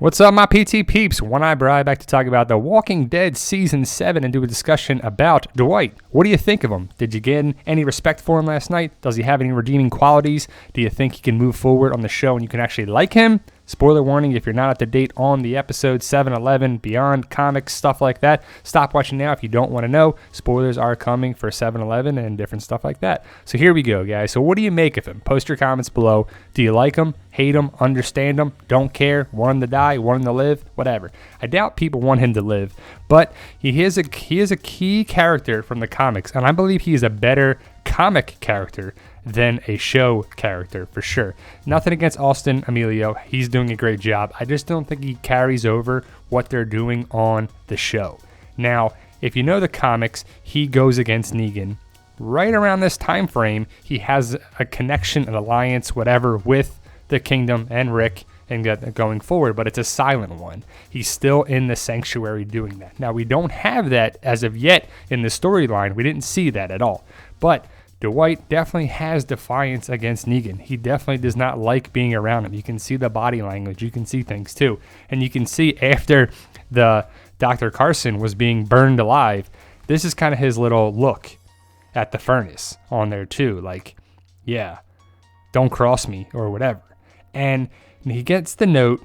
What's up, my PT peeps? One-Eye Bri back to talk about The Walking Dead Season 7 and do a discussion about Dwight. What do you think of him? Did you get any respect for him last night? Does he have any redeeming qualities? Do you think he can move forward on the show and you can actually like him? Spoiler warning, if you're not up to date on the episode 7-11, beyond comics, stuff like that, stop watching now if you don't want to know. Spoilers are coming for 7-11 and different stuff like that. So here we go, guys. So what do you make of him? Post your comments below. Do you like him, hate him, understand him, don't care, want him to die, want him to live, whatever? I doubt people want him to live, but he is a key character from the comics, and I believe he is a better comic character than a show character for sure. Nothing against Austin Emilio. He's doing a great job. I just don't think he carries over what they're doing on the show. Now, if you know the comics, he goes against Negan. Right around this time frame, he has a connection, an alliance, whatever, with the Kingdom and Rick and going forward, but it's a silent one. He's still in the sanctuary doing that. Now, we don't have that as of yet in the storyline. We didn't see that at all. But Dwight definitely has defiance against Negan. He definitely does not like being around him. You can see the body language. You can see things too. And you can see after the Dr. Carson was being burned alive, this is kind of his little look at the furnace on there too. Like, yeah, don't cross me or whatever. And he gets the note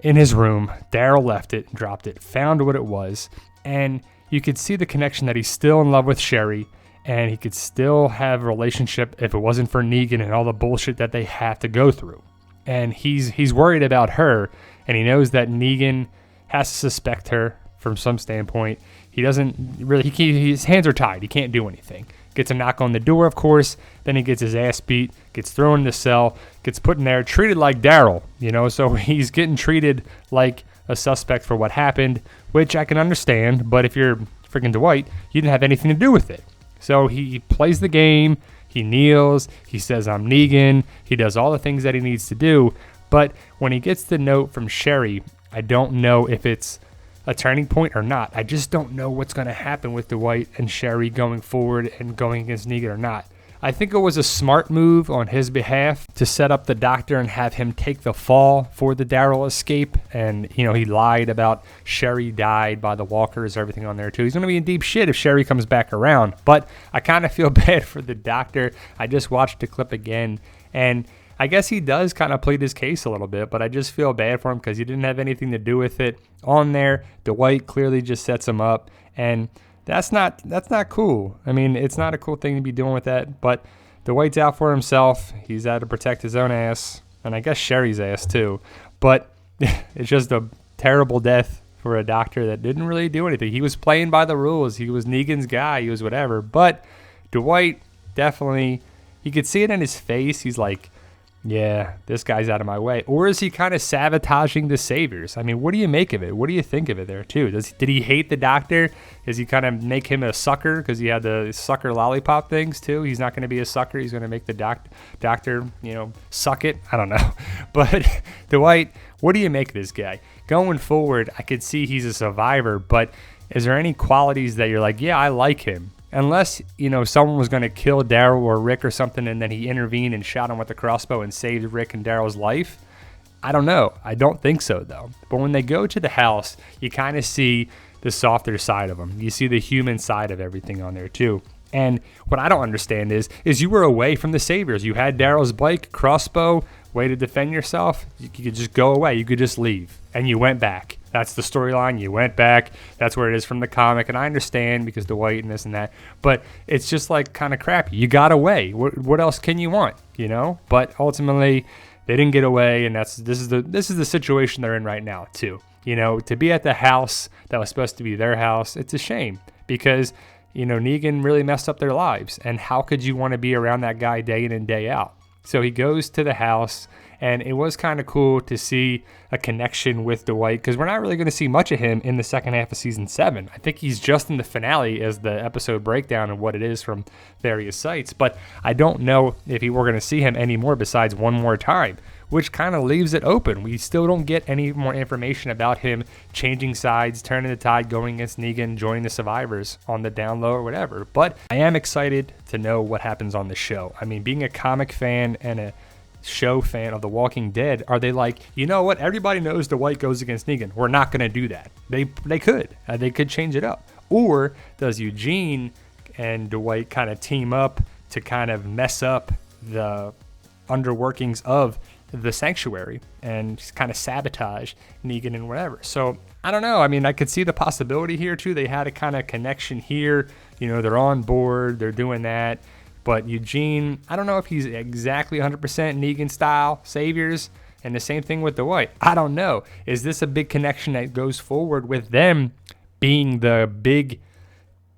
in his room. Daryl left it, dropped it, found what it was. And you could see the connection that he's still in love with Sherry. And he could still have a relationship if it wasn't for Negan and all the bullshit that they have to go through. And he's worried about her, and he knows that Negan has to suspect her from some standpoint. He doesn't really, his hands are tied. He can't do anything. Gets a knock on the door, of course. Then he gets his ass beat, gets thrown in the cell, gets put in there, treated like Daryl, so he's getting treated like a suspect for what happened, which I can understand. But if you're freaking Dwight, you didn't have anything to do with it. So he plays the game, he kneels, he says, I'm Negan, he does all the things that he needs to do, but when he gets the note from Sherry, I don't know if it's a turning point or not. I just don't know what's going to happen with Dwight and Sherry going forward and going against Negan or not. I think it was a smart move on his behalf to set up the doctor and have him take the fall for the Daryl escape. And, he lied about Sherry died by the walkers, everything on there too. He's going to be in deep shit if Sherry comes back around. But I kind of feel bad for the doctor. I just watched the clip again, and I guess he does kind of plead his case a little bit, but I just feel bad for him because he didn't have anything to do with it on there. Dwight clearly just sets him up, and that's not cool. I mean, it's not a cool thing to be doing with that, but Dwight's out for himself. He's out to protect his own ass, and I guess Sherry's ass too. But it's just a terrible death for a doctor that didn't really do anything. He was playing by the rules. He was Negan's guy. He was whatever. But Dwight definitely, you could see it in his face. He's like, yeah, this guy's out of my way. Or is he kind of sabotaging the Saviors? I mean, what do you make of it? What do you think of it there, too? Did he hate the doctor? Does he kind of make him a sucker because he had the sucker lollipop things, too? He's not going to be a sucker. He's going to make the doctor, suck it. I don't know. But Dwight, what do you make of this guy? Going forward, I could see he's a survivor, but is there any qualities that you're like, yeah, I like him? Unless, someone was going to kill Daryl or Rick or something and then he intervened and shot him with the crossbow and saved Rick and Daryl's life. I don't know. I don't think so, though. But when they go to the house, you kind of see the softer side of them. You see the human side of everything on there, too. And what I don't understand is you were away from the Saviors. You had Daryl's bike, crossbow, way to defend yourself. You could just go away. You could just leave. And you went back. That's the storyline. You went back. That's where it is from the comic. And I understand because Dwight and this and that. But it's just like kind of crappy. You got away. What else can you want? But ultimately, they didn't get away. And this is the situation they're in right now too. To be at the house that was supposed to be their house, it's a shame because Negan really messed up their lives. And how could you want to be around that guy day in and day out? So he goes to the house, and it was kind of cool to see a connection with Dwight because we're not really going to see much of him in the second half of season 7. I think he's just in the finale as the episode breakdown of what it is from various sites, but I don't know if we're going to see him anymore besides one more time, which kind of leaves it open. We still don't get any more information about him changing sides, turning the tide, going against Negan, joining the survivors on the down low or whatever. But I am excited to know what happens on the show. I mean, being a comic fan and a show fan of The Walking Dead, are they like, you know what, everybody knows Dwight goes against Negan, we're not going to do that? They could change it up. Or does Eugene and Dwight kind of team up to kind of mess up the underworkings of the sanctuary and kind of sabotage Negan and whatever? So I don't know. I mean, I could see the possibility here too. They had a kind of connection here. You know, they're on board, they're doing that. But Eugene, I don't know if he's exactly 100% Negan style saviors. And the same thing with Dwight. I don't know. Is this a big connection that goes forward with them being the big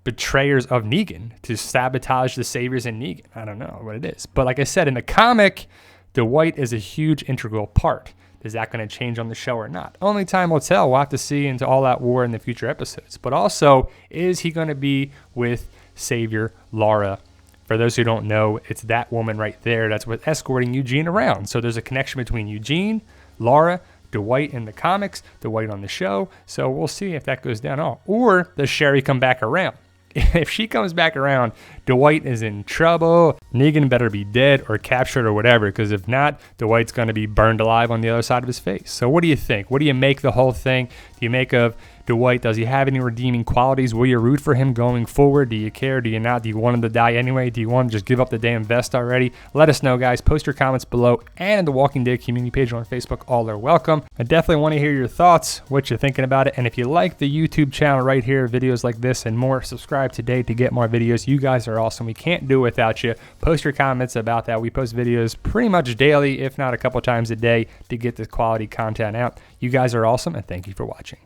betrayers of Negan to sabotage the saviors in Negan? I don't know what it is. But like I said, in the comic, Dwight is a huge integral part. Is that going to change on the show or not? Only time will tell. We'll have to see into All Out War in the future episodes. But also, is he going to be with Savior Lara? For those who don't know, it's that woman right there that's what's escorting Eugene around. So there's a connection between Eugene, Lara, Dwight in the comics, Dwight on the show. So we'll see if that goes down at all. Or does Sherry come back around? If she comes back around, Dwight is in trouble. Negan better be dead or captured or whatever, because if not, Dwight's going to be burned alive on the other side of his face. So what do you think? What do you make the whole thing? Do you make of Dwight? Does he have any redeeming qualities? Will you root for him going forward? Do you care? Do you not? Do you want him to die anyway? Do you want to just give up the damn vest already? Let us know, guys. Post your comments below, and in the Walking Dead community page on Facebook. All are welcome. I definitely want to hear your thoughts, what you're thinking about it. And if you like the YouTube channel right here, videos like this and more, subscribe today to get more videos. You guys are awesome. We can't do it without you. Post your comments about that. We post videos pretty much daily, if not a couple times a day, to get this quality content out. You guys are awesome, and thank you for watching.